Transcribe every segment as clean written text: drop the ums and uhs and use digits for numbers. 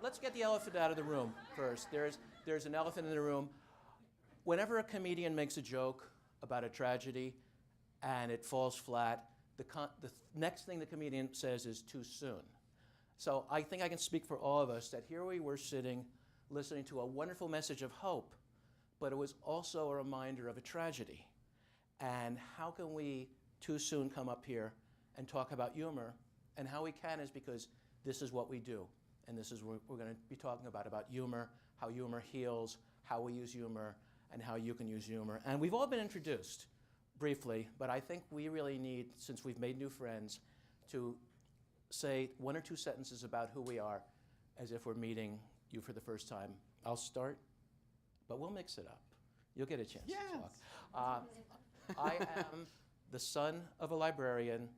Let's get the elephant out of the room first. There's an elephant in the room. Whenever a comedian makes a joke about a tragedy and it falls flat, the next thing the comedian says is too soon. So I think I can speak for all of us that here we were sitting, listening to a wonderful message of hope, but it was also a reminder of a tragedy. And how can we too soon come up here and talk about humor? And how we can is because this is what we do. And this is what we're going to be talking about humor, how humor heals, how we use humor, and how you can use humor. And we've all been introduced briefly, but I think we really need, since we've made new friends, to say one or two sentences about who we are as if we're meeting you for the first time. I'll start, but we'll mix it up. You'll get a chance to talk. I am the son of a librarian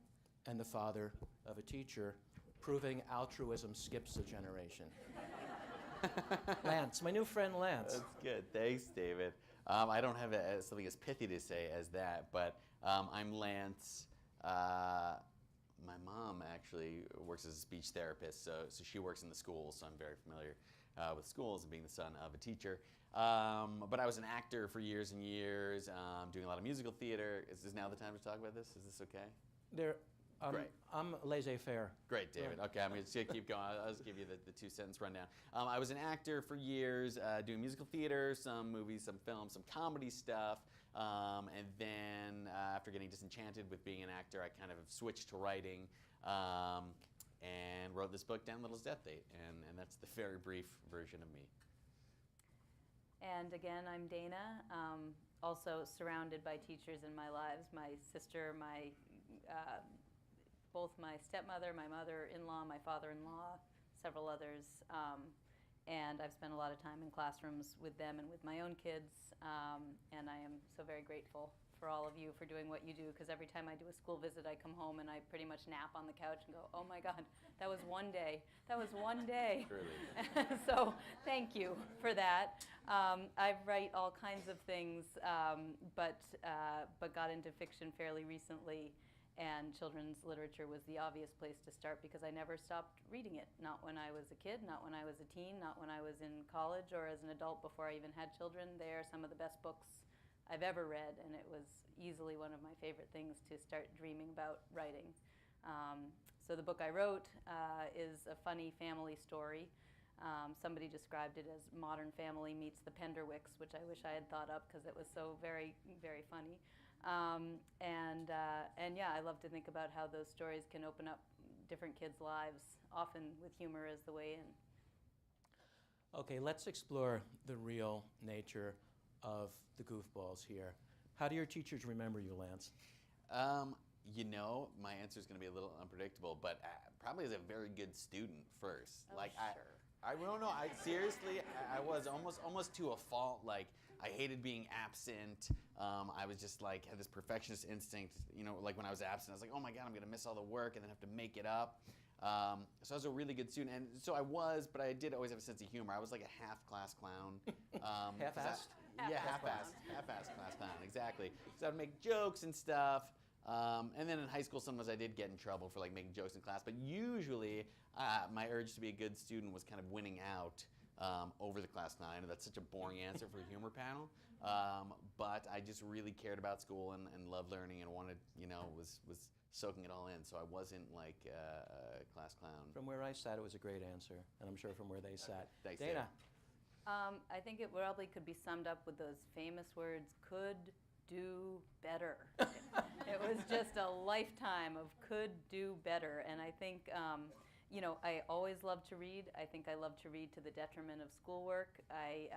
and the father of a teacher, proving altruism skips a generation. Lance, my new friend Lance. That's good. Thanks, David. I don't have something as pithy to say as that, but I'm Lance. My mom actually works as a speech therapist, so she works in the schools, so I'm very familiar with schools and being the son of a teacher. But I was an actor for years and years, doing a lot of musical theater. Is this now the time to talk about this? Is this okay? Great. I'm laissez-faire. Great, David. Okay, I'm just going to keep going. I'll just give you the two-sentence rundown. I was an actor for years, doing musical theater, some movies, some films, some comedy stuff. And then after getting disenchanted with being an actor, I kind of switched to writing and wrote this book, Dan Little's Deathdate. And that's the very brief version of me. And again, I'm Dana, also surrounded by teachers in my lives. My sister, both my stepmother, my mother-in-law, my father-in-law, several others. And I've spent a lot of time in classrooms with them and with my own kids. And I am so very grateful for all of you for doing what you do, because every time I do a school visit, I come home and I pretty much nap on the couch and go, oh my God, that was one day. That was one day. Truly. So thank you for that. I write all kinds of things, but got into fiction fairly recently. And children's literature was the obvious place to start because I never stopped reading it. Not when I was a kid, not when I was a teen, not when I was in college or as an adult before I even had children. They are some of the best books I've ever read, and it was easily one of my favorite things to start dreaming about writing. So the book I wrote is a funny family story. Somebody described it as Modern Family meets the Penderwicks, which I wish I had thought up because it was so very, very funny. And yeah, I love to think about how those stories can open up different kids' lives, often with humor as the way in. Okay, let's explore the real nature of the goofballs here. How do your teachers remember you, Lance? You know, my answer is going to be a little unpredictable, but probably as a very good student first. Oh, sure. I don't know. I was almost to a fault. Like, I hated being absent. I was just like, had this perfectionist instinct. You know, like when I was absent, I was like, oh my God, I'm going to miss all the work and then have to make it up. So I was a really good student. And so I was, but I did always have a sense of humor. I was like a half-class clown. Half-assed? Yeah, half-assed class clown, exactly. So I'd make jokes and stuff. And then in high school, sometimes I did get in trouble for like making jokes in class, but usually my urge to be a good student was kind of winning out over the class clown. I know that's such a boring answer for a humor panel, but I just really cared about school and loved learning and wanted, you know, was soaking it all in. So I wasn't like a class clown. From where I sat, it was a great answer, and I'm sure from where they sat. Thanks, Dana. I think it probably could be summed up with those famous words, could do better. It was just a lifetime of could do better. And I think, you know, I always loved to read. I think I loved to read to the detriment of schoolwork. I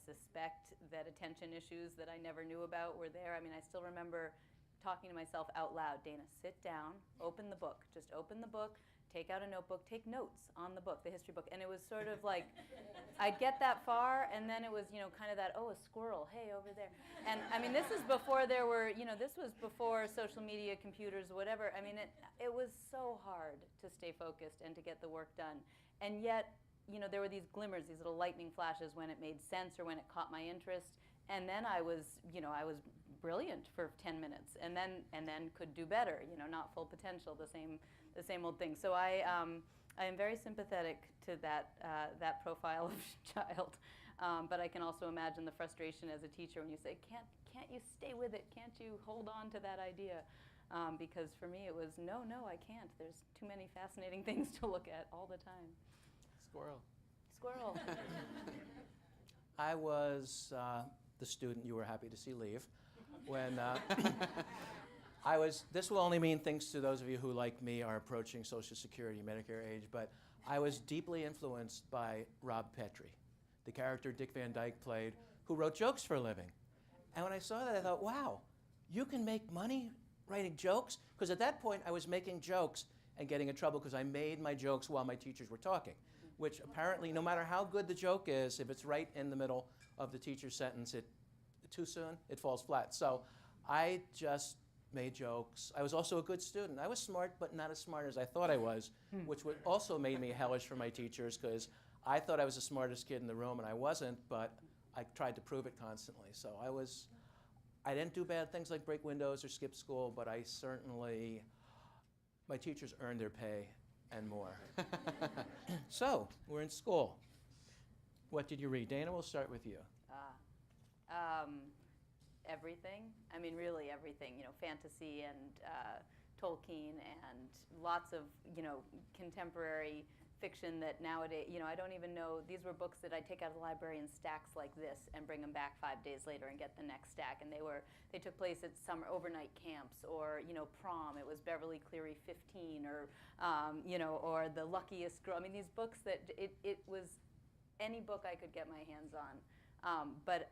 suspect that attention issues that I never knew about were there. I mean, I still remember talking to myself out loud, Dana, sit down, open the book. Just open the book, take out a notebook, take notes on the book, the history book. And it was sort of like, I'd get that far, and then it was, you know, kind of that, oh, a squirrel, hey, over there. And I mean, this is before there were, you know, this was before social media, computers, whatever. I mean, it was so hard to stay focused and to get the work done. And yet, you know, there were these glimmers, these little lightning flashes when it made sense or when it caught my interest. And then I was, you know, I was brilliant for 10 minutes, and then could do better. You know, not full potential, the same old thing. So I I am very sympathetic to that profile of child, but I can also imagine the frustration as a teacher when you say, "Can't you stay with it? Can't you hold on to that idea?" Because for me, it was no, I can't. There's too many fascinating things to look at all the time. Squirrel. Squirrel. I was the student you were happy to see leave when this will only mean things to those of you who, like me, are approaching Social Security, Medicare age, but I was deeply influenced by Rob Petrie, the character Dick Van Dyke played, who wrote jokes for a living. And when I saw that, I thought, wow, you can make money writing jokes? Because at that point, I was making jokes and getting in trouble because I made my jokes while my teachers were talking, which apparently, no matter how good the joke is, if it's right in the middle of the teacher's sentence, too soon, it falls flat. So I just made jokes. I was also a good student. I was smart, but not as smart as I thought I was, which also made me hellish for my teachers because I thought I was the smartest kid in the room, and I wasn't, but I tried to prove it constantly. So I didn't do bad things like break windows or skip school, but my teachers earned their pay and more. So, we're in school. What did you read? Dana, we'll start with you. Everything. I mean, really everything. Fantasy and Tolkien and lots of, contemporary fiction that nowadays, I don't even know. These were books that I'd take out of the library in stacks like this and bring them back 5 days later and get the next stack. And they took place at summer overnight camps or, prom. It was Beverly Cleary 15 or, or The Luckiest Girl. I mean, these books that it was any book I could get my hands on. But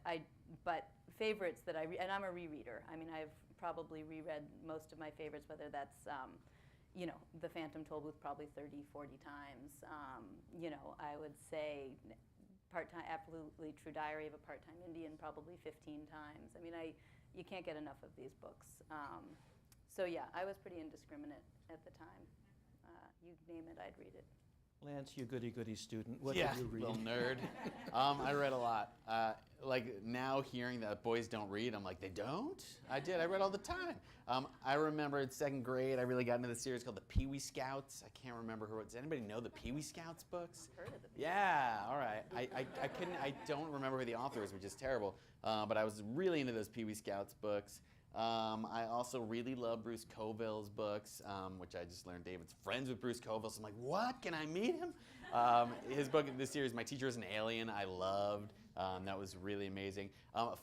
favorites that and I'm a rereader. I mean, I've probably reread most of my favorites, whether that's, The Phantom Tollbooth probably 30, 40 times. I would say Absolutely True Diary of a Part-Time Indian probably 15 times. I mean, you can't get enough of these books. So yeah, I was pretty indiscriminate at the time. You name it, I'd read it. Lance, you goody-goody student. What did you read? Little nerd. I read a lot. Like now hearing that boys don't read, I'm like, they don't? I did. I read all the time. I remember in 2nd grade, I really got into the series called the Pee Wee Scouts. I can't remember who. Does anybody know the Pee Wee Scouts books? I've heard of them. Yeah. All right. I don't remember who the author is, which is terrible. But I was really into those Pee Wee Scouts books. I also really love Bruce Coville's books, which I just learned David's friends with Bruce Coville. So I'm like, what? Can I meet him? His book in this series, My Teacher is an Alien, I loved. That was really amazing.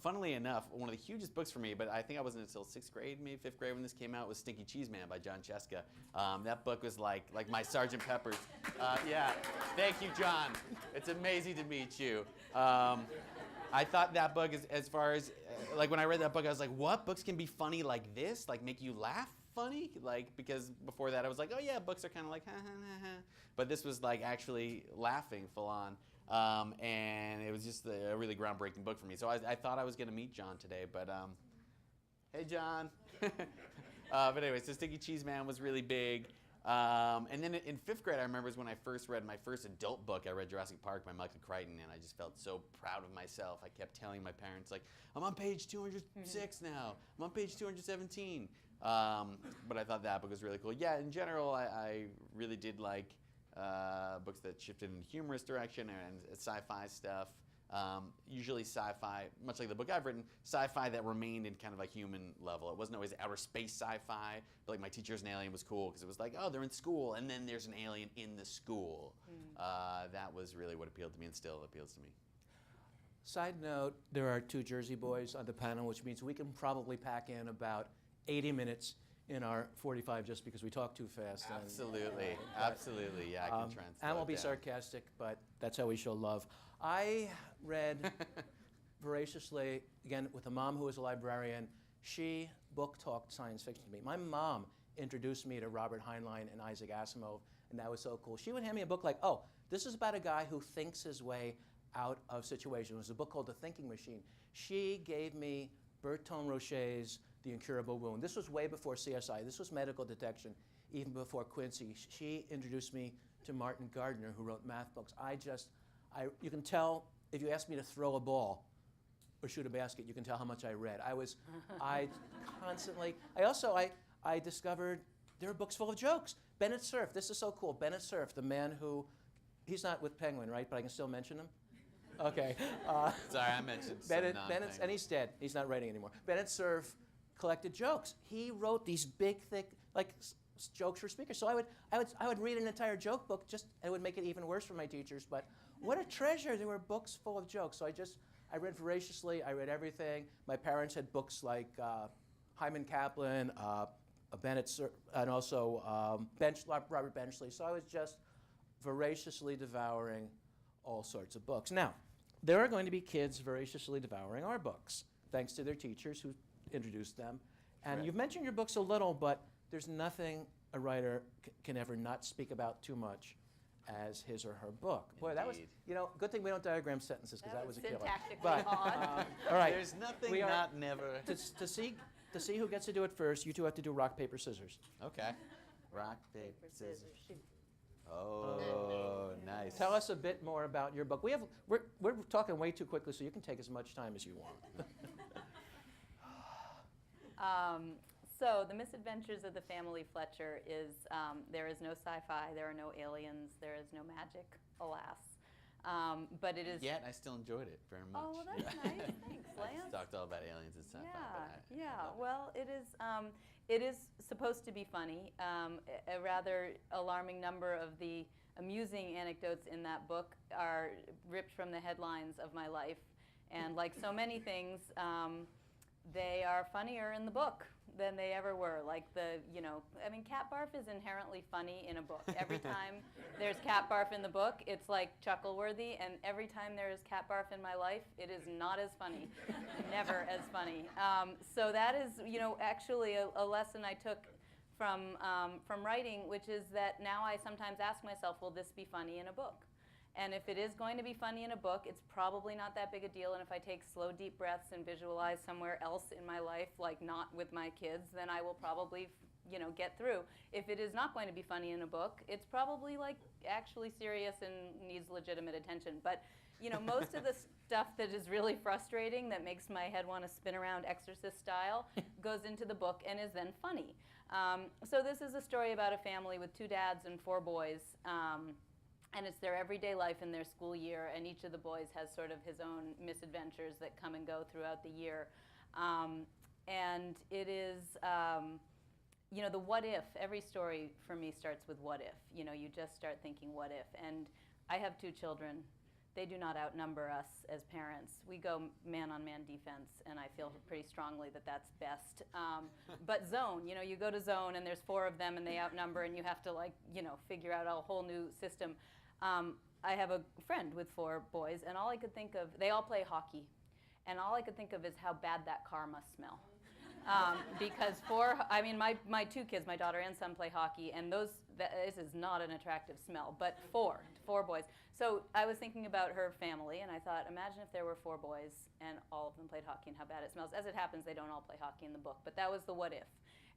Funnily enough, one of the hugest books for me, but I think I wasn't until 6th grade, maybe 5th grade when this came out, was Stinky Cheese Man by John Cheska. That book was like my Sgt. Pepper's. Yeah, thank you, John. It's amazing to meet you. I thought that book, as far as, like when I read that book, I was like, what? Books can be funny like this? Like make you laugh funny? Like, because before that I was like, oh yeah, books are kind of like, ha, ha, ha, ha. But this was like actually laughing full on. And it was just a really groundbreaking book for me. So I thought I was going to meet John today, but hey, John. But anyway, so Stinky Cheese Man was really big. And then in 5th grade, I remember is when I first read my first adult book. I read Jurassic Park by Michael Crichton, and I just felt so proud of myself. I kept telling my parents, like, I'm on page 206 now. I'm on page 217. But I thought that book was really cool. Yeah, in general, I really did like books that shifted in a humorous direction and sci-fi stuff. Usually sci-fi, much like the book I've written, sci-fi that remained in kind of a human level. It wasn't always outer space sci-fi, but like My Teacher's an Alien was cool because it was like, oh, they're in school, and then there's an alien in the school. That was really what appealed to me and still appeals to me. Side note, there are 2 Jersey boys on the panel, which means we can probably pack in about 80 minutes in our 45 just because we talk too fast. Absolutely, absolutely, yeah, I can try and slow And we'll be it down. sarcastic, but that's how we show love. I read voraciously, again, with a mom who was a librarian. She book-talked science fiction to me. My mom introduced me to Robert Heinlein and Isaac Asimov, and that was so cool. She would hand me a book like, oh, this is about a guy who thinks his way out of situations. It was a book called The Thinking Machine. She gave me Bertrand Rochet's The Incurable Wound. This was way before CSI. This was medical detection, even before Quincy. She introduced me to Martin Gardner, who wrote math books. You can tell, if you ask me to throw a ball or shoot a basket, you can tell how much I read. I constantly, I discovered there are books full of jokes. Bennett Cerf, this is so cool. Bennett Cerf, the man who, he's not with Penguin, right? But I can still mention him? Okay. Sorry, I mentioned Bennett, some Bennett's, and he's dead. He's not writing anymore. Bennett Cerf collected jokes. He wrote these big, thick, like jokes for speakers. So I would read an entire joke book. Just it would make it even worse for my teachers. But what a treasure! There were books full of jokes. So I read voraciously. I read everything. My parents had books like Hyman Kaplan, Bennett Cerf, and also Robert Benchley. So I was just voraciously devouring all sorts of books. Now, there are going to be kids voraciously devouring our books, thanks to their teachers who introduced them. And Right. you've mentioned your books a little, but there's nothing a writer can ever not speak about too much as his or her book. Boy, that was, Indeed. good thing we don't diagram sentences, because that was a killer. syntactically But, odd. all right, There's nothing we are- not never. to see who gets to do it first, you two have to do rock, paper, scissors. Okay. Rock, paper, Paper, scissors. scissors, shoot. Oh, nice. Tell us a bit more about your book. We're talking way too quickly, so you can take as much time as you want. So the Misadventures of the Family Fletcher is, there is no sci-fi, there are no aliens, there is no magic, alas. But it is... Yet I still enjoyed it very much. Oh, well, that's nice. Thanks, I Lance. just talked all about aliens and sci-fi. but I love it. Well, it is supposed to be funny. A rather alarming number of the amusing anecdotes in that book are ripped from the headlines of my life. And like so many things, they are funnier in the book than they ever were. Like cat barf is inherently funny in a book. Every time there's cat barf in the book, it's like chuckle-worthy, and every time there is cat barf in my life, it is not as funny, never as funny. So that is, actually a lesson I took from writing, which is that now I sometimes ask myself, will this be funny in a book? And if it is going to be funny in a book, it's probably not that big a deal. And if I take slow, deep breaths and visualize somewhere else in my life, like not with my kids, then I will probably, get through. If it is not going to be funny in a book, it's probably like actually serious and needs legitimate attention. But, most of the stuff that is really frustrating, that makes my head want to spin around Exorcist style, goes into the book and is then funny. So this is a story about a family with 2 dads and 4 boys. And it's their everyday life in their school year, and each of the boys has sort of his own misadventures that come and go throughout the year. And it is, the what if. Every story for me starts with what if. You just start thinking what if. And I have 2 children. They do not outnumber us as parents. We go man-on-man defense, and I feel pretty strongly that that's best. But zone, you go to zone, and there's 4 of them, and they outnumber, and you have to, figure out a whole new system. I have a friend with 4 boys, and all I could think of, they all play hockey, and all I could think of is how bad that car must smell. Because my 2 kids, my daughter and son, play hockey, and this is not an attractive smell, but 4 boys. So I was thinking about her family, and I thought, imagine if there were 4 boys, and all of them played hockey, and how bad it smells. As it happens, they don't all play hockey in the book, but that was the what if.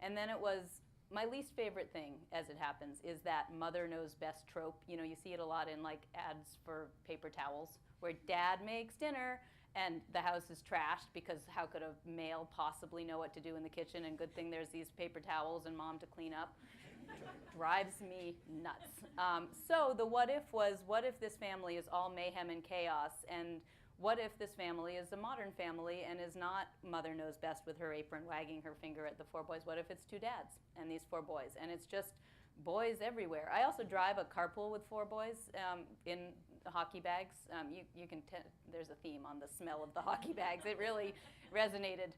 And then it was, my least favorite thing, as it happens, is that mother knows best trope. You see it a lot in ads for paper towels, where dad makes dinner, and the house is trashed because how could a male possibly know what to do in the kitchen? And good thing there's these paper towels and mom to clean up. Drives me nuts. So the what if was, what if this family is all mayhem and chaos? And what if this family is a modern family and is not mother knows best with her apron wagging her finger at the 4 boys? What if it's 2 dads and these 4 boys? And it's just boys everywhere. I also drive a carpool with 4 boys in hockey bags. You can there's a theme on the smell of the hockey bags. It really resonated,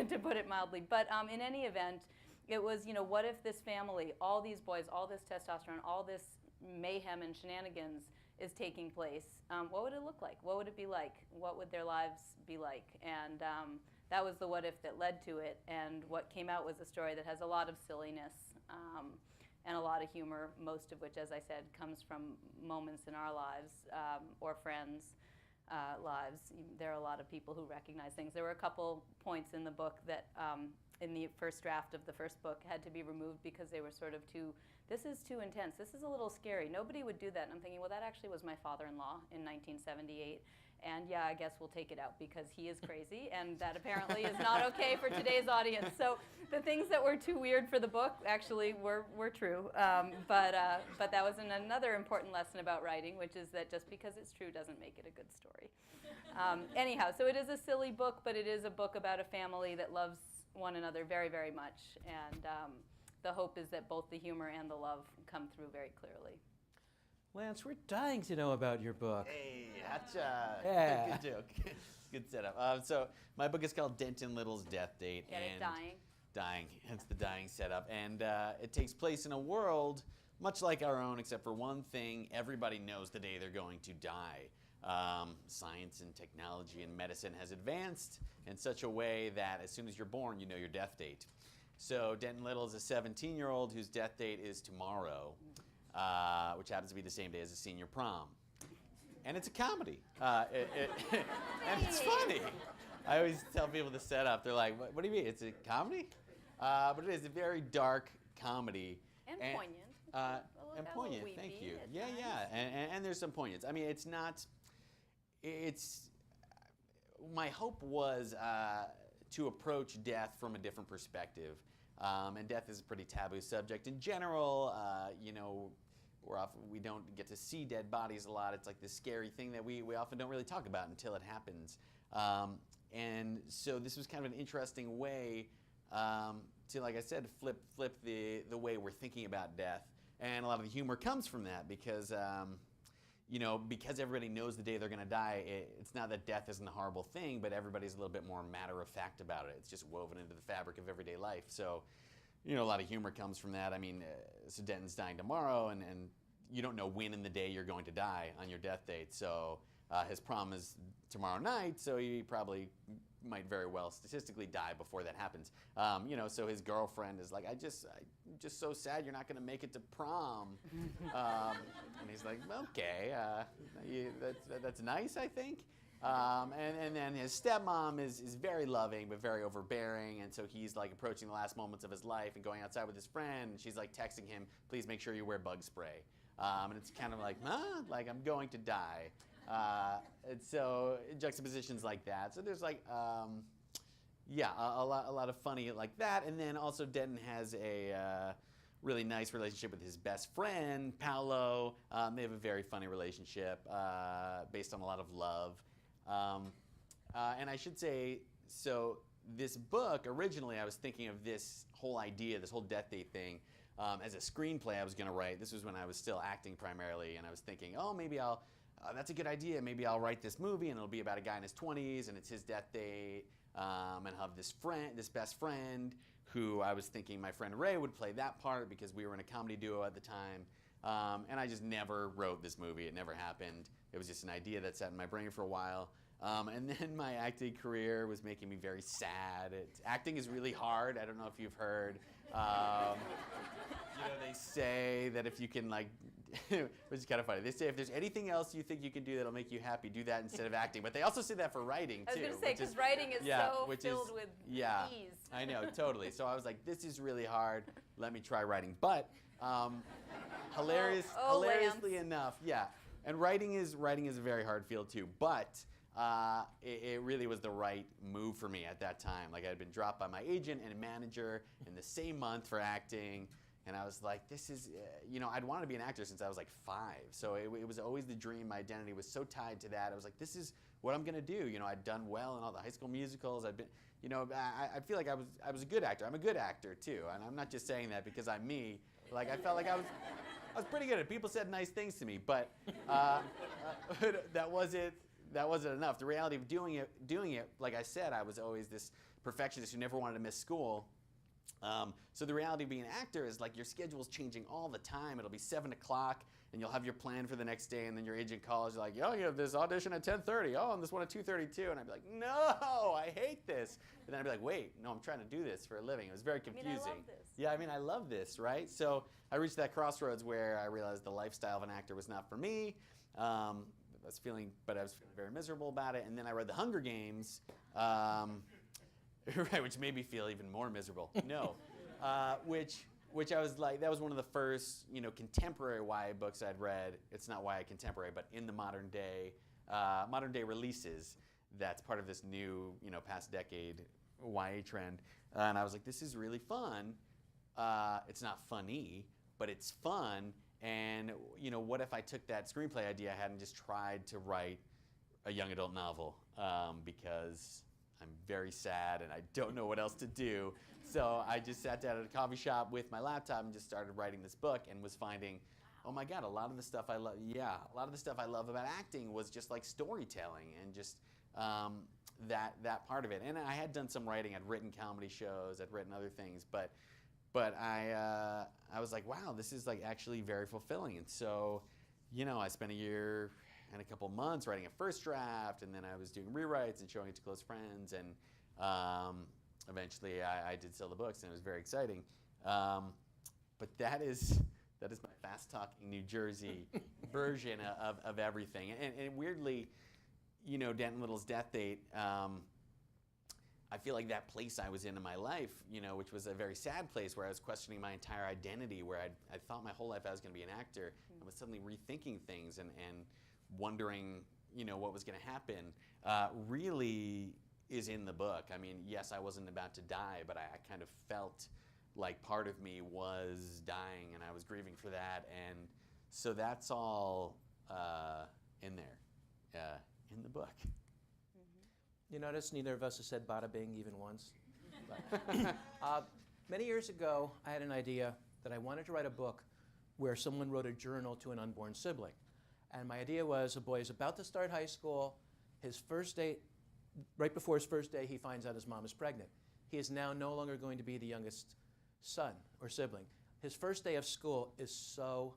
to put it mildly. But in any event, it was, what if this family, all these boys, all this testosterone, all this mayhem and shenanigans is taking place? What would it look like? What would it be like? What would their lives be like? And that was the what if that led to it. And what came out was a story that has a lot of silliness and a lot of humor, most of which, as I said, comes from moments in our lives or friends' lives. There are a lot of people who recognize things. There were a couple points in the book that in the first draft of the first book had to be removed because they were sort of this is too intense. This is a little scary. Nobody would do that. And I'm thinking, well, that actually was my father-in-law in 1978. And yeah, I guess we'll take it out because he is crazy, and that apparently is not okay for today's audience. So the things that were too weird for the book actually were true. But that was another important lesson about writing, which is that just because it's true doesn't make it a good story. Anyhow, so it is a silly book, but it is a book about a family that loves one another very, very much. And the hope is that both the humor and the love come through very clearly. Lance, we're dying to know about your book. Hey, gotcha. Yeah. Good joke. Good setup. So my book is called Denton Little's Deathdate. Get it? Dying. Dying. Hence the dying setup. And it takes place in a world much like our own, except for one thing: everybody knows the day they're going to die. Science and technology and medicine has advanced in such a way that as soon as you're born, you know your death date. So Denton Little is a 17-year-old whose death date is tomorrow. Which happens to be the same day as a senior prom. And it's a comedy. And it's funny. I always tell people the setup. They're like, what do you mean? It's a comedy? But it is a very dark comedy. And poignant. And poignant, thank you. Yeah, and there's some poignance. I mean, my hope was to approach death from a different perspective. And death is a pretty taboo subject in general. We don't get to see dead bodies a lot. It's like this scary thing that we often don't really talk about until it happens. And so this was kind of an interesting way to, like I said, flip the way we're thinking about death. And a lot of the humor comes from that because, because everybody knows the day they're going to die, it's not that death isn't a horrible thing, but everybody's a little bit more matter-of-fact about it. It's just woven into the fabric of everyday life. So, a lot of humor comes from that. I mean, so Denton's dying tomorrow, and you don't know when in the day you're going to die on your death date. So his prom is tomorrow night, so he probably might very well statistically die before that happens. So his girlfriend is like, I'm just so sad you're not going to make it to prom. And he's like, okay, that's nice, I think. And then his stepmom is very loving but very overbearing, and so he's like approaching the last moments of his life and going outside with his friend, and she's like texting him, please make sure you wear bug spray. And it's kind of like, like I'm going to die. And so juxtapositions like that. So there's like, a lot of funny like that. And then also Denton has a really nice relationship with his best friend, Paolo. They have a very funny relationship based on a lot of love. And I should say, so this book, originally I was thinking of this whole idea, this whole death date thing, as a screenplay I was going to write. This was when I was still acting primarily, and I was thinking, maybe that's a good idea. Maybe I'll write this movie, and it'll be about a guy in his 20s, and it's his death date, and I'll have this best friend, who I was thinking my friend Ray would play that part because we were in a comedy duo at the time. And I just never wrote this movie. It never happened. It was just an idea that sat in my brain for a while. And then my acting career was making me very sad. Acting is really hard. I don't know if you've heard. They say that if you can, which is kind of funny. They say if there's anything else you think you can do that'll make you happy, do that instead of acting. But they also say that for writing, too. I was going to say, because writing is so filled with ease. I know, totally. So I was like, this is really hard. Let me try writing. But hilariously enough, and writing is a very hard field, too. But it really was the right move for me at that time. Like, I had been dropped by my agent and manager in the same month for acting. And I was like, this is, I'd wanted to be an actor since I was like 5. So it was always the dream. My identity was so tied to that. I was like, this is what I'm going to do. I'd done well in all the high school musicals. I'd been, I feel like I was a good actor. I'm a good actor, too. And I'm not just saying that because I'm me. Like, I felt like I was pretty good at it. People said nice things to me. But that wasn't enough. The reality of doing it, like I said, I was always this perfectionist who never wanted to miss school. So the reality of being an actor is like your schedule's changing all the time. It'll be 7 o'clock and you'll have your plan for the next day, and then your agent calls, you're like, you have this audition at 10:30. And this one at 2:32. And I'd be like, no, I hate this. And then I'd be like, wait, no, I'm trying to do this for a living. It was very confusing. I love this. Yeah, I love this, right? So I reached that crossroads where I realized the lifestyle of an actor was not for me. I was feeling very miserable about it. And then I read The Hunger Games, right, which made me feel even more miserable. No, which I was like, that was one of the first, contemporary YA books I'd read. It's not YA contemporary, but in the modern day, modern day releases that's part of this new, past decade YA trend. And I was like, this is really fun. It's not funny, but it's fun. And, what if I took that screenplay idea I had and just tried to write a young adult novel? Because I'm very sad and I don't know what else to do. So I just sat down at a coffee shop with my laptop and just started writing this book and was finding, oh my God, a lot of the stuff I love about acting was just like storytelling and just that part of it. And I had done some writing. I'd written comedy shows. I'd written other things. But I was like, wow, this is like actually very fulfilling. And so, I spent a year and a couple months writing a first draft, and then I was doing rewrites and showing it to close friends. And eventually I did sell the books, and it was very exciting. But that is my fast-talking New Jersey version of everything. And weirdly, Denton Little's Deathdate, I feel like that place I was in my life, which was a very sad place where I was questioning my entire identity, where I thought my whole life I was going to be an actor, and was suddenly rethinking things and wondering, what was going to happen, really is in the book. I mean, yes, I wasn't about to die, but I kind of felt like part of me was dying, and I was grieving for that, and so that's all in there, in the book. You notice neither of us has said bada bing even once. But, many years ago, I had an idea that I wanted to write a book where someone wrote a journal to an unborn sibling. And my idea was a boy is about to start high school. His first day, right before his first day, he finds out his mom is pregnant. He is now no longer going to be the youngest son or sibling. His first day of school is so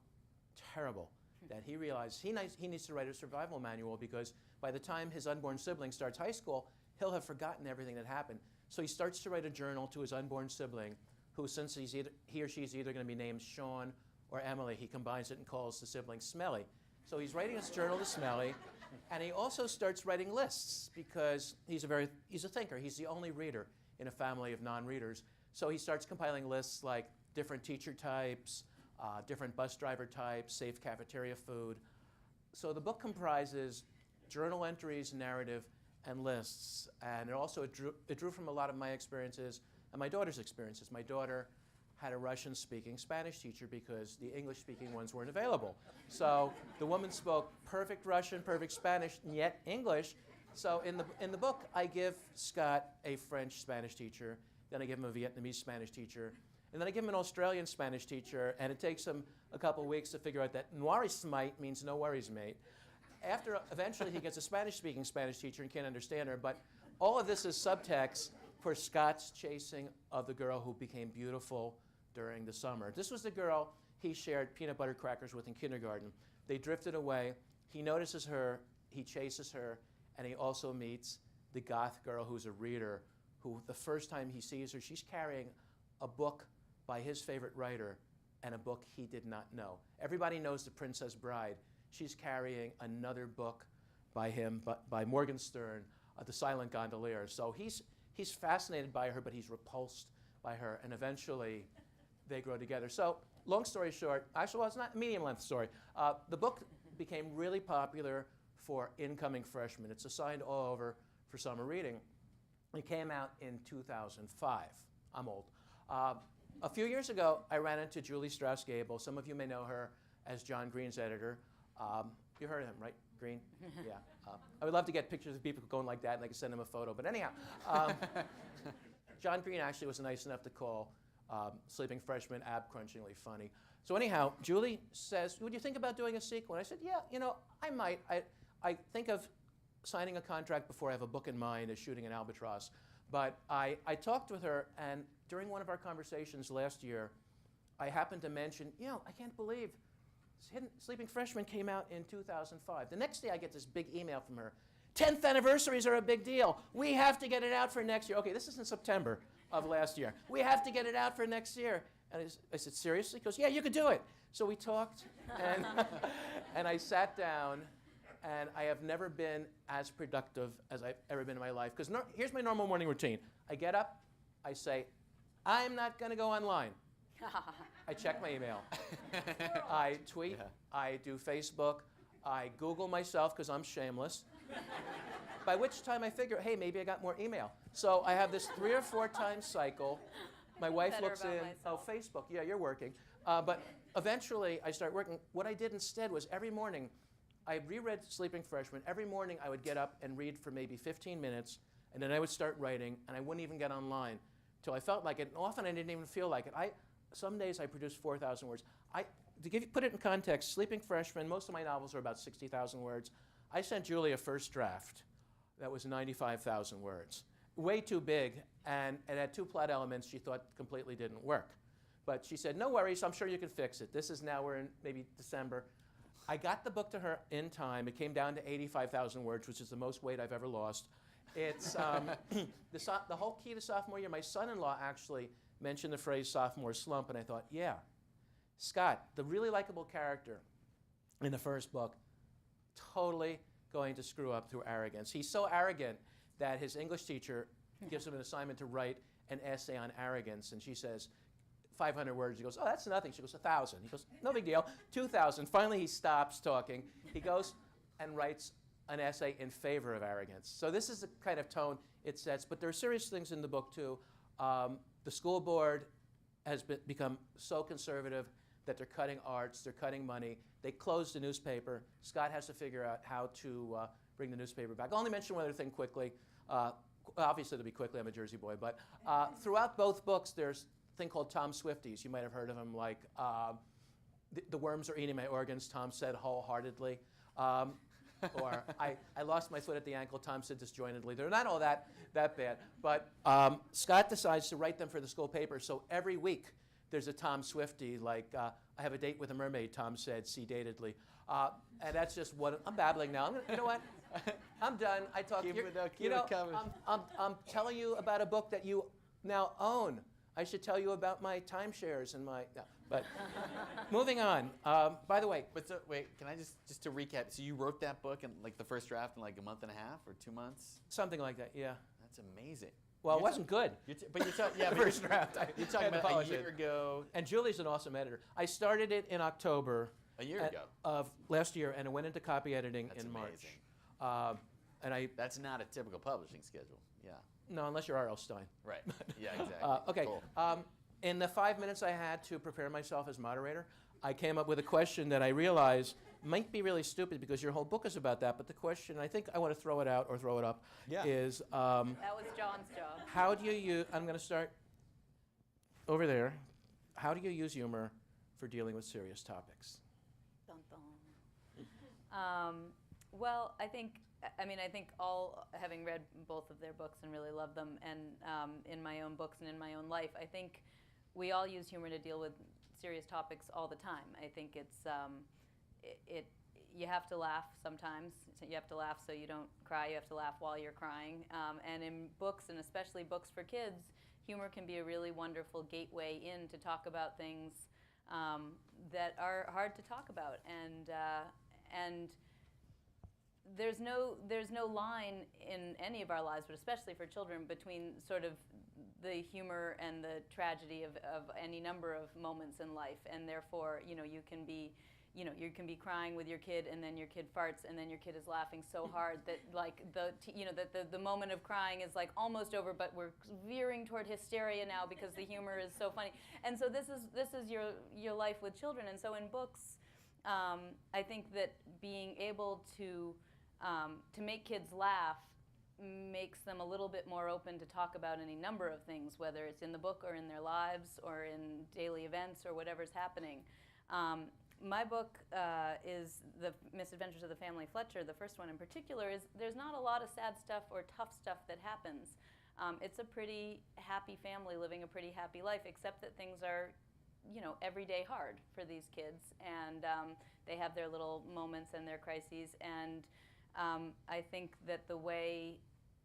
terrible that he realized he needs to write a survival manual, because by the time his unborn sibling starts high school, he'll have forgotten everything that happened. So he starts to write a journal to his unborn sibling, who, since he or she is either going to be named Sean or Emily, he combines it and calls the sibling Smelly. So he's writing his journal to Smelly, and he also starts writing lists, because he's a thinker. He's the only reader in a family of non-readers. So he starts compiling lists like different teacher types, different bus driver types, safe cafeteria food. So the book comprises journal entries, narrative, and lists. And it drew from a lot of my experiences and my daughter's experiences. My daughter had a Russian-speaking Spanish teacher because the English-speaking ones weren't available. So the woman spoke perfect Russian, perfect Spanish, and yet English. So in the book, I give Scott a French-Spanish teacher, then I give him a Vietnamese Spanish teacher, and then I give him an Australian Spanish teacher, and it takes him a couple weeks to figure out that "Noirist mate" means "no worries, mate." Eventually he gets a Spanish-speaking Spanish teacher and can't understand her, but all of this is subtext for Scott's chasing of the girl who became beautiful during the summer. This was the girl he shared peanut butter crackers with in kindergarten. They drifted away. He notices her, he chases her, and he also meets the goth girl who's a reader, who the first time he sees her, she's carrying a book by his favorite writer and a book he did not know. Everybody knows The Princess Bride. She's carrying another book by him, by Morgenstern, The Silent Gondolier. So he's fascinated by her, but he's repulsed by her, and eventually they grow together. So long story short, actually, well, it's not a medium-length story. The book became really popular for incoming freshmen. It's assigned all over for summer reading. It came out in 2005. I'm old. A few years ago, I ran into Julie Strauss-Gable. Some of you may know her as John Green's editor. You heard of him, right? Green? Yeah. I would love to get pictures of people going like that, and I could send him a photo. But anyhow, John Green actually was nice enough to call Sleeping Freshman ab-crunchingly funny. So anyhow, Julie says, would you think about doing a sequel? And I said, yeah, I might. I think of signing a contract before I have a book in mind as shooting an Albatross. But I talked with her, and during one of our conversations last year, I happened to mention, I can't believe Sleeping Freshman came out in 2005. The next day I get this big email from her. 10th anniversaries are a big deal. We have to get it out for next year. Okay, this is in September of last year. We have to get it out for next year. And I said, seriously? He goes, yeah, you could do it. So we talked, and, and I sat down, and I have never been as productive as I've ever been in my life. Because here's my normal morning routine. I get up, I say, I'm not going to go online. I check my email. I tweet. Yeah. I do Facebook. I Google myself because I'm shameless. By which time I figure, hey, maybe I got more email. So I have this 3 or 4 times cycle. My wife better looks about in, myself. oh, Facebook, yeah, you're working. But eventually I start working. What I did instead was every morning, I reread Sleeping Freshman. Every morning I would get up and read for maybe 15 minutes, and then I would start writing, and I wouldn't even get online till I felt like it. And often I didn't even feel like it. Some days I produced 4,000 words. Put it in context, Sleeping Freshman, most of my novels are about 60,000 words. I sent Julie a first draft that was 95,000 words. Way too big, and it had 2 plot elements she thought completely didn't work. But she said, no worries, I'm sure you can fix it. We're in maybe December. I got the book to her in time. It came down to 85,000 words, which is the most weight I've ever lost. It's the whole key to sophomore year. My son-in-law actually mentioned the phrase sophomore slump, and I thought, yeah. Scott, the really likable character in the first book, totally going to screw up through arrogance. He's so arrogant that his English teacher gives him an assignment to write an essay on arrogance, and she says, 500 words. He goes, oh, that's nothing. She goes, 1,000. He goes, no big deal. 2,000. Finally, he stops talking. He goes and writes an essay in favor of arrogance. So this is the kind of tone it sets. But there are serious things in the book, too. The school board has become so conservative that they're cutting arts, they're cutting money. They closed the newspaper. Scott has to figure out how to bring the newspaper back. I'll only mention one other thing quickly. Obviously, it'll be quickly. I'm a Jersey boy. But throughout both books, there's thing called Tom Swifties. You might have heard of them, like the worms are eating my organs, Tom said wholeheartedly. Or I lost my foot at the ankle, Tom said disjointedly. They're not all that bad. But Scott decides to write them for the school paper, so every week there's a Tom Swiftie, like I have a date with a mermaid, Tom said, see-datedly. And that's just what, I'm babbling now. You know what? I'm done. I talk. Keep You it know, coming. I'm telling you about a book that you now own. I should tell you about my timeshares and my, no, but moving on. By the way, But so, wait, can I just to recap? So you wrote that book in like the first draft in like a month and a half or 2 months? something like that, yeah. That's amazing. Well, it You're wasn't good. But you're talking, yeah, The but first draft. you're talking I had to about a polish year it. ago. And Julie's an awesome editor. I started it in October A year ago. of last year, and it went into copy editing That's in amazing. March. And That's not a typical publishing schedule. Yeah. no, unless you're R.L. Stein. Right. Yeah, exactly. Okay. Cool. In the 5 minutes I had to prepare myself as moderator, I came up with a question that I realize might be really stupid because your whole book is about that. But the question, I think I want to throw it out or throw it up, Yeah. is That was John's job. how do you use? I'm going to start over there. How do you use humor for dealing with serious topics? Dun, dun. Well, I think all, having read both of their books and really love them, and in my own books and in my own life, I think we all use humor to deal with serious topics all the time. I think it's, you have to laugh sometimes. You have to laugh so you don't cry. You have to laugh while you're crying. And in books, and especially books for kids, humor can be a really wonderful gateway in to talk about things that are hard to talk about. And there's no line in any of our lives, but especially for children, between sort of the humor and the tragedy of any number of moments in life. And therefore, you can be crying with your kid, and then your kid farts, and then your kid is laughing so hard that like the moment of crying is like almost over, but we're veering toward hysteria now because the humor is so funny. And so this is your life with children. And so in books, I think that being able to make kids laugh makes them a little bit more open to talk about any number of things, whether it's in the book or in their lives or in daily events or whatever's happening. My book is The Misadventures of the Family Fletcher. The first one in particular is there's not a lot of sad stuff or tough stuff that happens. It's a pretty happy family living a pretty happy life, except that things are every day hard for these kids, and they have their little moments and their crises. And I think that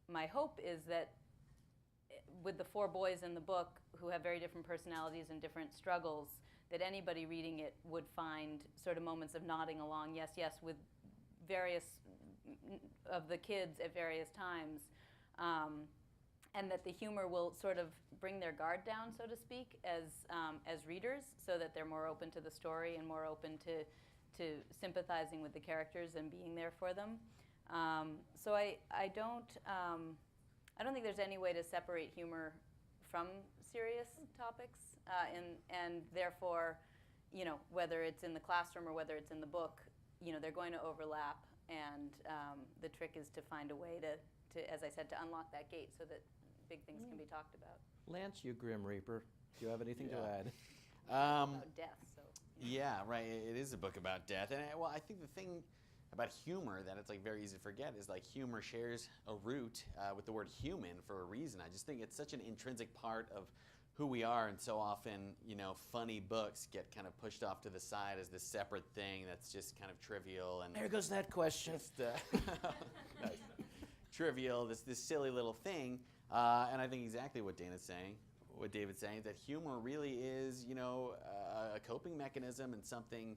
my hope is that with the 4 boys in the book who have very different personalities and different struggles, that anybody reading it would find sort of moments of nodding along, yes, yes, with various of the kids at various times. And that the humor will sort of bring their guard down, so to speak, as readers, so that they're more open to the story and more open sympathizing with the characters and being there for them. So I don't think there's any way to separate humor from serious topics, and therefore, whether it's in the classroom or whether it's in the book, they're going to overlap, and the trick is to find a way to, as I said, to unlock that gate so that big things can be talked about. Lance, you Grim Reaper, do you have anything to add? About death, so. Yeah, right. It is a book about death, and I think the thing about humor that it's very easy to forget is humor shares a root with the word human for a reason. I just think it's such an intrinsic part of who we are, and so often, funny books get kind of pushed off to the side as this separate thing that's just kind of trivial and There goes that question. just nice. Trivial, this silly little thing. And I think exactly what Dana's saying, what David's saying, is that humor really is, a coping mechanism and something,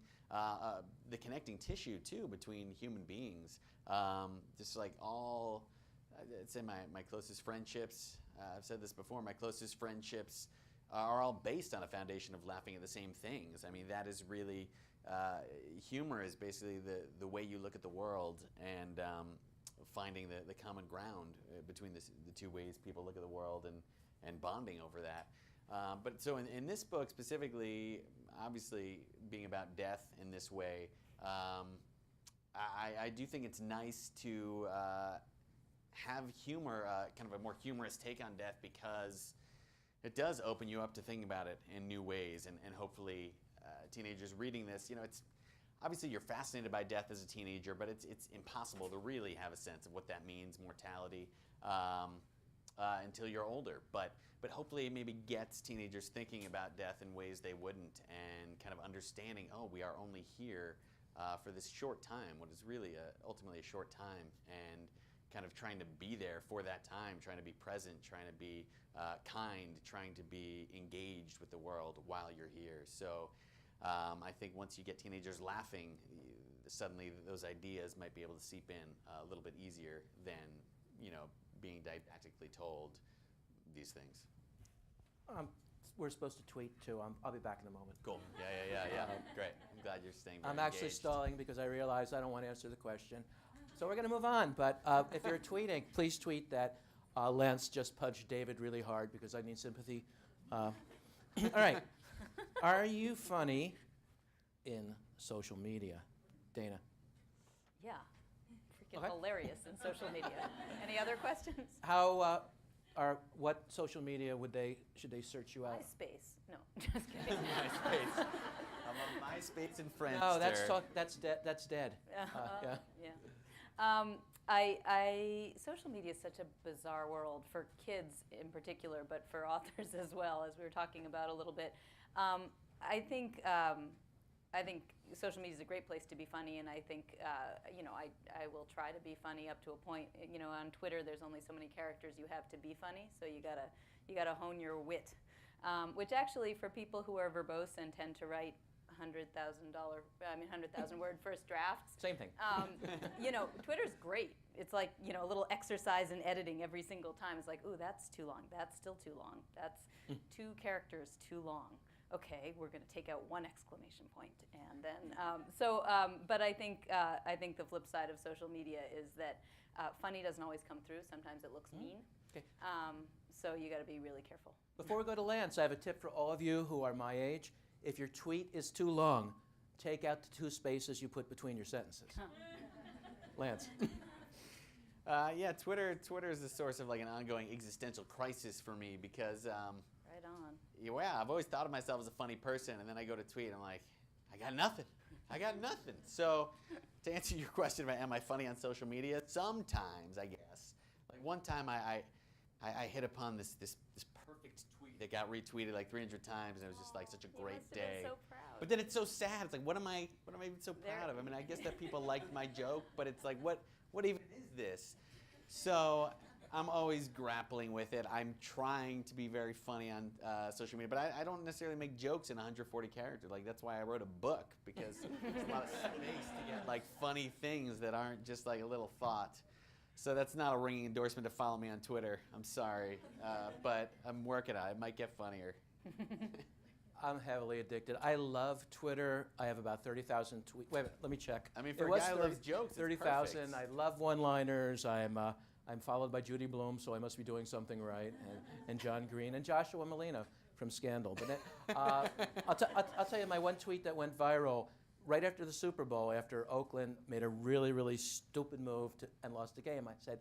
the connecting tissue too between human beings. Just I'd say my closest friendships, I've said this before, my closest friendships are all based on a foundation of laughing at the same things. I mean, that is really, humor is basically the way you look at the world, and finding the common ground between the two ways people look at the world, and bonding over that. But so in this book specifically, obviously being about death in this way, I do think it's nice to have humor, kind of a more humorous take on death, because it does open you up to thinking about it in new ways, and hopefully teenagers reading this, it's obviously you're fascinated by death as a teenager, but it's impossible to really have a sense of what that means, mortality, until you're older. But hopefully it maybe gets teenagers thinking about death in ways they wouldn't, and kind of understanding, we are only here for this short time, what is really ultimately a short time, and kind of trying to be there for that time, trying to be present, trying to be kind, trying to be engaged with the world while you're here. So I think once you get teenagers laughing, suddenly those ideas might be able to seep in a little bit easier than, being didactically told these things. We're supposed to tweet too. I'll be back in a moment. Cool. Yeah. Great. I'm glad you're staying very I'm actually engaged. stalling because I realize I don't want to answer the question. So we're going to move on. But if you're tweeting, please tweet that Lance just punched David really hard because I need sympathy. All right. Are you funny in social media? Dana? Yeah, freaking Okay. hilarious in social media. Any other questions? What social media should they search you out? MySpace. No, just kidding. MySpace. I'm on MySpace and Friendster. No, that's dead. Yeah. Social media is such a bizarre world for kids in particular, but for authors as well, as we were talking about a little bit. I think social media is a great place to be funny, and I think I will try to be funny up to a point. On Twitter, there's only so many characters you have to be funny, so you gotta hone your wit. Which actually, for people who are verbose and tend to write 100,000 word first drafts. Same thing. Twitter's great. It's like, a little exercise in editing every single time. It's like, ooh, that's too long. That's still too long. That's 2 characters too long. Okay, we're going to take out 1 exclamation point, and then but I think the flip side of social media is that funny doesn't always come through. Sometimes it looks mean. Okay. So you got to be really careful. Before we go to Lance, I have a tip for all of you who are my age. If your tweet is too long, take out the 2 spaces you put between your sentences. Lance. Yeah, Twitter is the source of an ongoing existential crisis for me, because Right on. yeah, I've always thought of myself as a funny person, and then I go to tweet and I'm like, I got nothing. So to answer your question about am I funny on social media, sometimes, I guess. One time I hit upon this perfect tweet that got retweeted 300 times, and it was just such a great You must have day. been so proud. But then it's so sad. It's what am I even so proud of? I mean, I guess that people liked my joke, but it's what even is this? So I'm always grappling with it. I'm trying to be very funny on social media, but I don't necessarily make jokes in 140 characters. That's why I wrote a book, because there's a lot of space to get funny things that aren't just a little thought. So that's not a ringing endorsement to follow me on Twitter. I'm sorry, but I'm working on it. It might get funnier. I'm heavily addicted. I love Twitter. I have about 30,000 tweets. Wait a minute, let me check. I mean, for It a was guy who loves jokes, it's 30,000. I perfect. love one-liners. I'm followed by Judy Blume, so I must be doing something right. And John Green and Joshua Malina from Scandal. But I'll tell you my one tweet that went viral right after the Super Bowl, after Oakland made a really, really stupid move and lost the game. I said,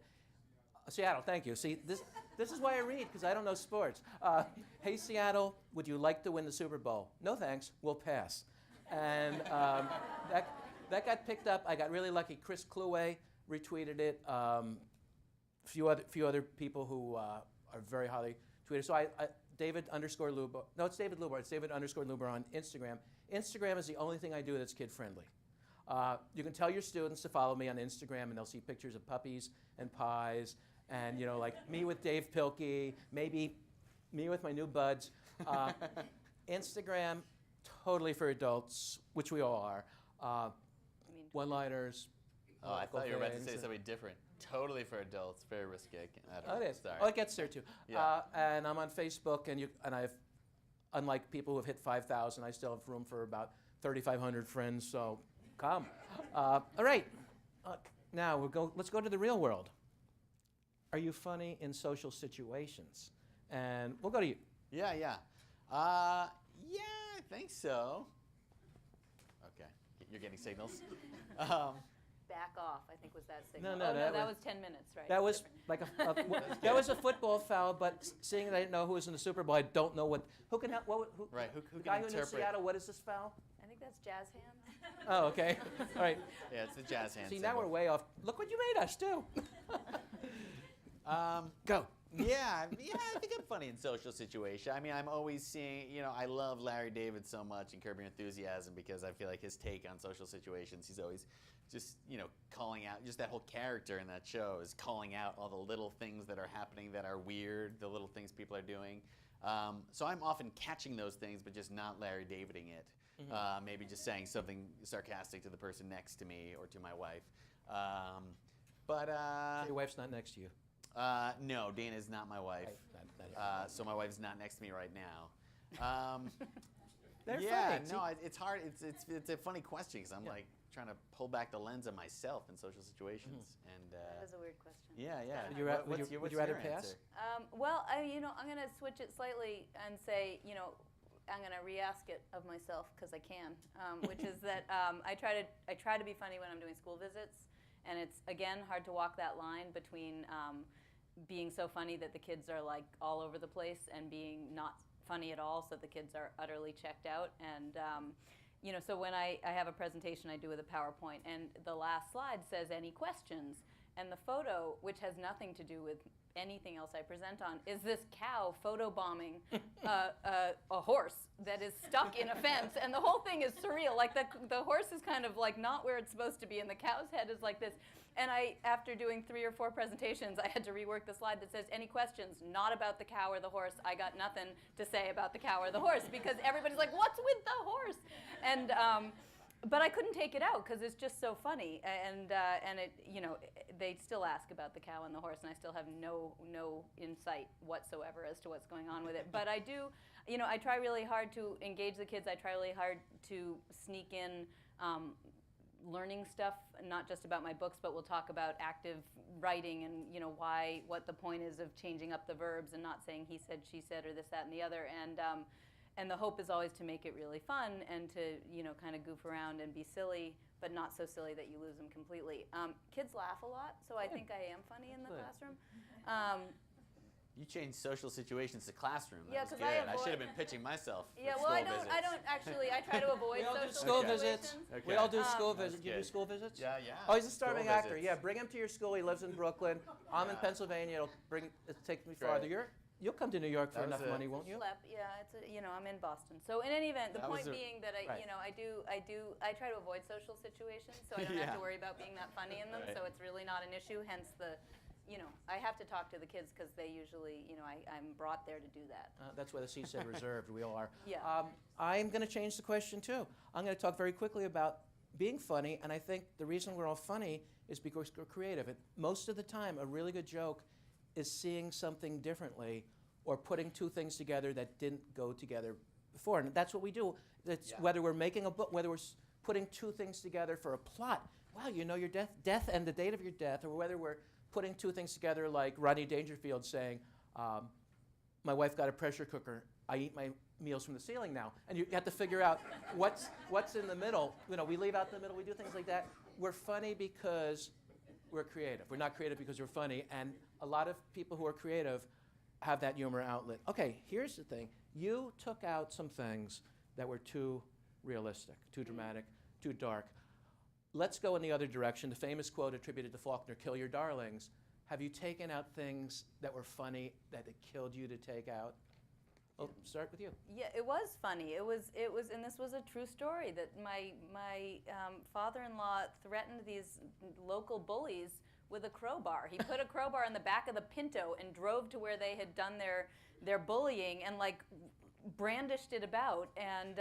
Seattle, thank you. See, this is why I read, because I don't know sports. Hey, Seattle, would you like to win the Super Bowl? No, thanks. We'll pass. And that got picked up. I got really lucky. Chris Kluwe retweeted it. Few other people who are very highly tweeted. So David underscore Lubar. No, it's David Lubar. It's David underscore Lubar on Instagram. Instagram is the only thing I do that's kid friendly. You can tell your students to follow me on Instagram, and they'll see pictures of puppies and pies, and like me with Dave Pilkey, maybe me with my new buds. Instagram, totally for adults, which we all are. One-liners. Oh, I thought you were about to say things. something different. Totally for adults, very risque. I don't Oh, know. it is. Sorry. Oh, it gets there too. Yeah. And I'm on Facebook, and I've, unlike people who have hit 5,000, I still have room for about 3,500 friends. So, come. All right. Now let's go to the real world. Are you funny in social situations? And we'll go to you. Yeah, yeah. I think so. Okay, you're getting signals. Back off, I think was that signal. No, that that was- was 10 minutes, right? That was Different. like that was a football foul, but seeing that I didn't know who was in the Super Bowl, I don't know who can help. Who, Right, who the can guy who knew interpret? Seattle? What is this foul? I think that's jazz hands. Oh, okay. All right. Yeah, it's the jazz hand. See, now we're way off. Look what you made us do. Go. Yeah, I think I'm funny in social situations. I mean, I'm always seeing, I love Larry David so much in Curb Your Enthusiasm because I feel like his take on social situations, he's always just, calling out, just that whole character in that show is calling out all the little things that are happening that are weird, the little things people are doing. So I'm often catching those things, but just not Larry Daviding it. Maybe just saying something sarcastic to the person next to me or to my wife. Your wife's not next to you. No, Dana's not my wife. So my wife's not next to me right now. They're yeah, funny. no, it's hard. It's a funny question because I'm like trying to pull back the lens of myself in social situations. And That was a weird question. yeah. Would you What's rather your pass? answer? Well, I'm going to switch it slightly and say, I'm going to re-ask it of myself because I can, which is that I try to be funny when I'm doing school visits, and it's again hard to walk that line between being so funny that the kids are like all over the place and being not funny at all, so the kids are utterly checked out. And so when I have a presentation I do with a PowerPoint, and the last slide says any questions, and the photo, which has nothing to do with anything else I present on, is this cow photobombing a horse that is stuck in a fence, and the whole thing is surreal. Like the horse is kind of like not where it's supposed to be, and the cow's head is like this. And after doing 3 or 4 presentations, I had to rework the slide that says, any questions, not about the cow or the horse. I got nothing to say about the cow or the horse, because everybody's like, what's with the horse? And but I couldn't take it out because it's just so funny, and it, they still ask about the cow and the horse, and I still have no insight whatsoever as to what's going on with it. But I do, I try really hard to engage the kids. I try really hard to sneak in learning stuff, not just about my books, but we'll talk about active writing and what the point is of changing up the verbs and not saying he said, she said, or this, that, and the other. And the hope is always to make it really fun and to kind of goof around and be silly, but not so silly that you lose them completely. Kids laugh a lot, so I think I am funny in the classroom. You changed social situations to classroom. Yeah, That was 'cause I good. I avoid- should have been pitching myself. For Yeah, well, I school don't actually. I try to avoid We all do social school Okay. visits. situations. Okay. We all do school That's visits. You do good. school visits? Yeah, yeah. Oh, he's a School starving actor. visits. Yeah, bring him to your school. He lives in Brooklyn. I'm in Yeah. Pennsylvania. It'll take me Great. farther. You'll come to New York for That was enough a- money, won't you? Schlep, yeah, I'm in Boston. So in any event, the That was point a- being that I try to avoid social situations, so I don't have Yeah. to worry about being that funny in them. Right. So it's really not an issue. Hence I have to talk to the kids because they usually, I'm brought there to do that. That's why the seat said reserved. We all are. Yeah. I'm going to change the question, too. I'm going to talk very quickly about being funny, and I think the reason we're all funny is because we're creative. And most of the time, a really good joke is seeing something differently or putting 2 things together that didn't go together before, and that's what we do. It's Yeah. whether we're making a book, whether we're putting two things together for a plot. Wow, you know your death and the date of your death, or whether we're putting two things together like Rodney Dangerfield saying, my wife got a pressure cooker, I eat my meals from the ceiling now. And you have to figure out what's in the middle. You know, we leave out the middle, we do things like that. We're funny because we're creative. We're not creative because we're funny, and a lot of people who are creative have that humor outlet. Okay, here's the thing. You took out some things that were too realistic, too dramatic, too dark. Let's go in the other direction. The famous quote attributed to Faulkner, "Kill your darlings." Have you taken out things that were funny that it killed you to take out? Oh, start with you. Yeah, it was funny. It was, and this was a true story that my father-in-law threatened these local bullies with a crowbar. He put a crowbar in the back of the Pinto and drove to where they had done their bullying and like brandished it about, and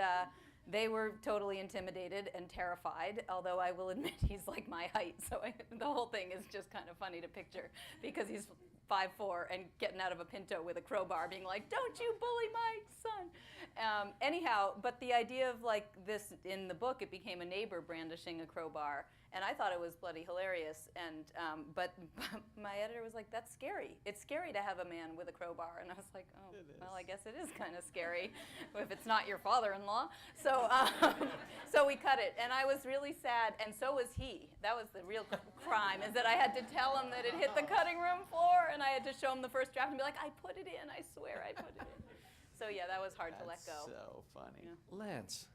they were totally intimidated and terrified, although I will admit he's like my height, so the whole thing is just kind of funny to picture because he's 5'4" and getting out of a Pinto with a crowbar being like, "Don't you bully my son." Anyhow, but the idea of like this, in the book, it became a neighbor brandishing a crowbar, and I thought it was bloody hilarious, and but my editor was like, "That's scary. It's scary to have a man with a crowbar," and I was like, "Oh, well, I guess it is kind of scary if it's not your father-in-law." So, so we cut it, and I was really sad, and so was he. That was the real crime, is that I had to tell him that it hit the cutting room floor, and I had to show him the first draft and be like, "I put it in. I swear I put it in." So yeah, that was hard to let go. So funny. Yeah. Lance.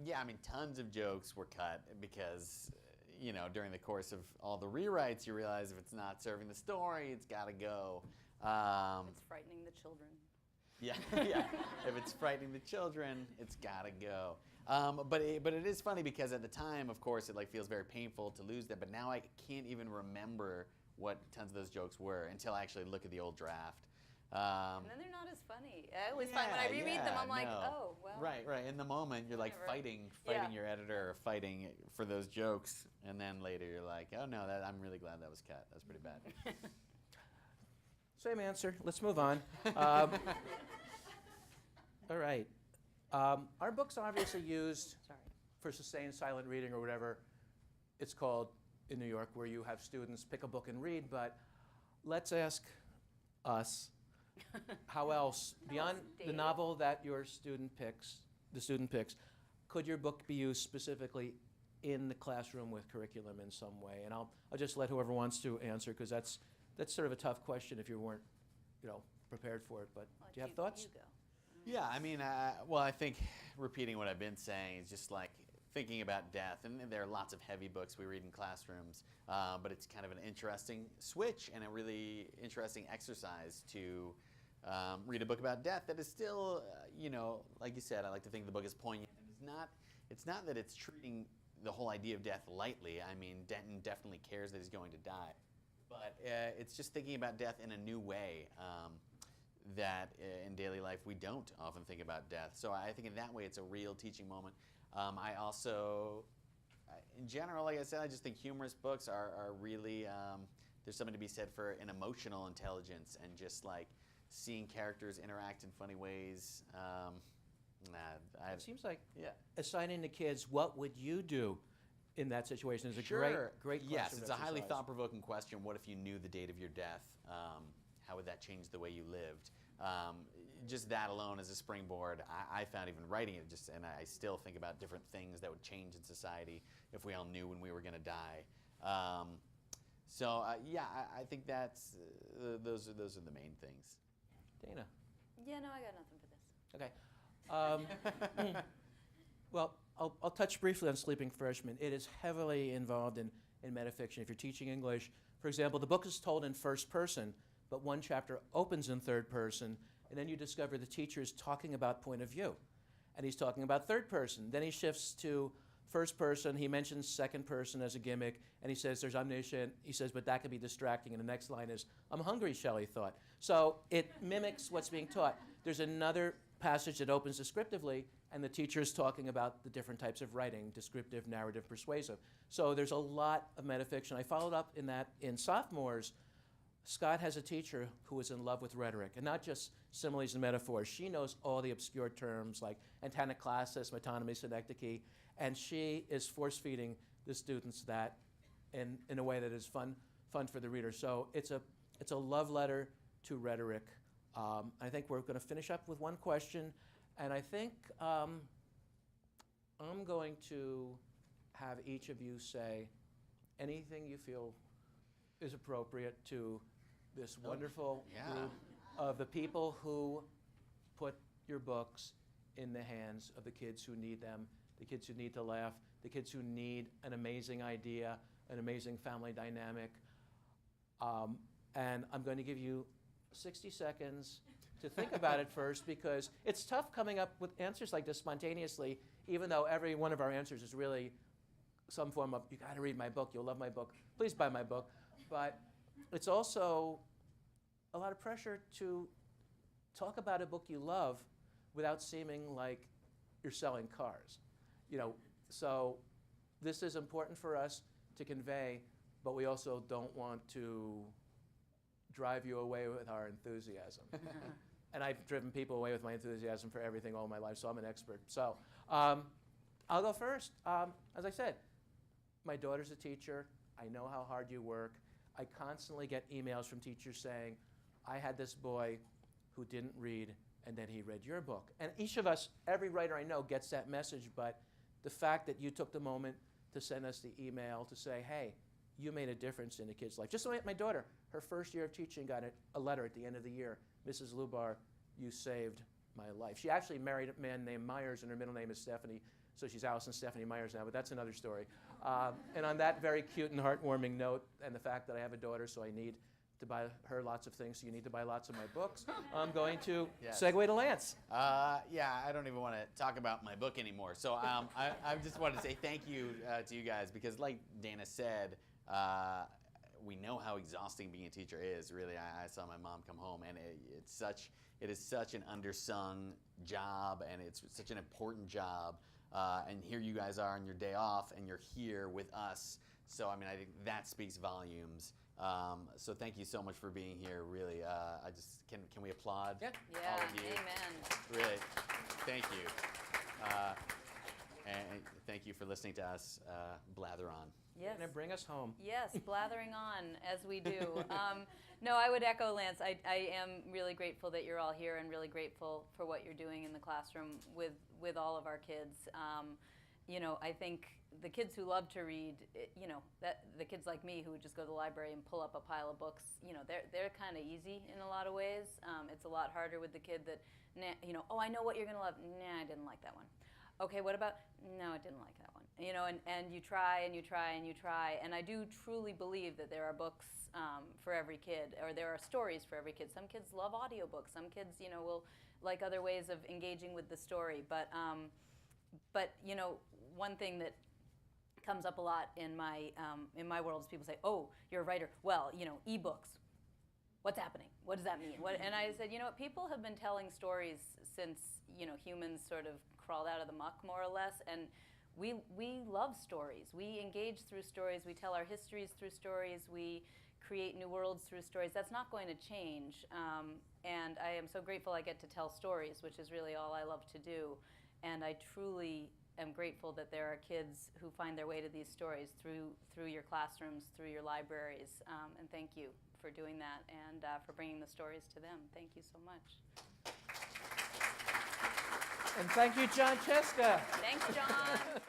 Yeah, I mean, tons of jokes were cut because, you know, during the course of all the rewrites, you realize if it's not serving the story, it's got to go. It's frightening the children. Yeah, yeah. If it's frightening the children, it's got to go. But it is funny because at the time, of course, it like feels very painful to lose that. But now I can't even remember what tons of those jokes were until I actually look at the old draft. And then they're not as funny. I always find when I reread them, I'm like, oh, well. Right. In the moment, you're like Whatever. fighting your editor, or fighting for those jokes, and then later you're like, oh no, I'm really glad that was cut. That's pretty bad. Same answer. Let's move on. All right. Our book's obviously used for sustained silent reading or whatever it's called in New York, where you have students pick a book and read. But let's ask us, how else, beyond the novel that your student picks, could your book be used specifically in the classroom with curriculum in some way? And I'll just let whoever wants to answer, because that's sort of a tough question if you weren't, prepared for it. But do you have thoughts? You go. Yeah, I mean, well, I think repeating what I've been saying is just like thinking about death, and there are lots of heavy books we read in classrooms, but it's kind of an interesting switch and a really interesting exercise to read a book about death that is still, like you said, I like to think the book is poignant. It's not that it's treating the whole idea of death lightly. I mean, Denton definitely cares that he's going to die, but it's just thinking about death in a new way. That in daily life we don't often think about death. So I think in that way it's a real teaching moment. I also, in general, like I said, I just think humorous books are really, there's something to be said for an emotional intelligence and just like seeing characters interact in funny ways. It seems like assigning the kids, what would you do in that situation is a great question. Yes, of it's a highly exercise. thought-provoking question. What if you knew the date of your death? How would that change the way you lived? Just that alone as a springboard, I found even writing it, and I still think about different things that would change in society if we all knew when we were going to die. I think that's those are the main things. Dana. Yeah, no, I got nothing for this. Okay. Well, I'll touch briefly on Sleeping Freshman. It is heavily involved in metafiction. If you're teaching English, for example, the book is told in first person, but one chapter opens in third person, and then you discover the teacher is talking about point of view, and he's talking about third person. Then he shifts to first person. He mentions second person as a gimmick, and he says there's omniscient. He says, but that could be distracting, and the next line is, I'm hungry, Shelley thought. So it mimics what's being taught. There's another passage that opens descriptively, and the teacher is talking about the different types of writing, descriptive, narrative, persuasive. So there's a lot of metafiction. I followed up in that in Sophomores. Scott has a teacher who is in love with rhetoric, and not just similes and metaphors. She knows all the obscure terms like antanaclasis, metonymy, synecdoche, and she is force-feeding the students that in a way that is fun for the reader. So it's a love letter to rhetoric. I think we're going to finish up with one question, and I think I'm going to have each of you say anything you feel is appropriate to this wonderful group of the people who put your books in the hands of the kids who need them, the kids who need to laugh, the kids who need an amazing idea, an amazing family dynamic. And I'm going to give you 60 seconds to think about it first, because it's tough coming up with answers like this spontaneously, even though every one of our answers is really some form of, you got to read my book, you'll love my book, please buy my book. But it's also a lot of pressure to talk about a book you love without seeming like you're selling cars. So this is important for us to convey, but we also don't want to drive you away with our enthusiasm. And I've driven people away with my enthusiasm for everything all my life, so I'm an expert. So I'll go first. As I said, my daughter's a teacher. I know how hard you work. I constantly get emails from teachers saying, I had this boy who didn't read, and then he read your book. And each of us, every writer I know, gets that message, but the fact that you took the moment to send us the email to say, hey, you made a difference in a kid's life. Just like my daughter, her first year of teaching, got a letter at the end of the year. Mrs. Lubar, you saved my life. She actually married a man named Myers, and her middle name is Stephanie, so she's Alison Stephanie Myers now, but that's another story. And on that very cute and heartwarming note, and the fact that I have a daughter, so I need to buy her lots of things, so you need to buy lots of my books, I'm going to segue to Lance. Yeah, I don't even want to talk about my book anymore. So I just wanted to say thank you to you guys, because like Dana said, we know how exhausting being a teacher is. Really, I saw my mom come home, and it is such an undersung job, and it's such an important job. And here you guys are on your day off, and you're here with us. So I mean, I think that speaks volumes. So thank you so much for being here. Really, I just can we applaud all of you? Amen. Really, thank you. And thank you for listening to us blather on. Yes. Gonna bring us home. Yes, blathering on as we do. No, I would echo Lance. I am really grateful that you're all here, and really grateful for what you're doing in the classroom with all of our kids. I think the kids who love to read, that the kids like me who would just go to the library and pull up a pile of books, they're kind of easy in a lot of ways. It's a lot harder with the kid that, oh, I know what you're going to love. Nah, I didn't like that one. Okay, what about, no, I didn't like that one. And you try and you try and you try. And I do truly believe that there are books for every kid, or there are stories for every kid. Some kids love audiobooks. Some kids, will like other ways of engaging with the story. But one thing that comes up a lot in my world is people say, oh, you're a writer. Well, ebooks. What's happening? What does that mean? And I said, people have been telling stories since, humans sort of crawled out of the muck, more or less, and we love stories. We engage through stories. We tell our histories through stories. We create new worlds through stories. That's not going to change, and I am so grateful I get to tell stories, which is really all I love to do, and I truly am grateful that there are kids who find their way to these stories through your classrooms, through your libraries, and thank you for doing that, and for bringing the stories to them. Thank you so much. And thank you, John Cheska. Thanks, John.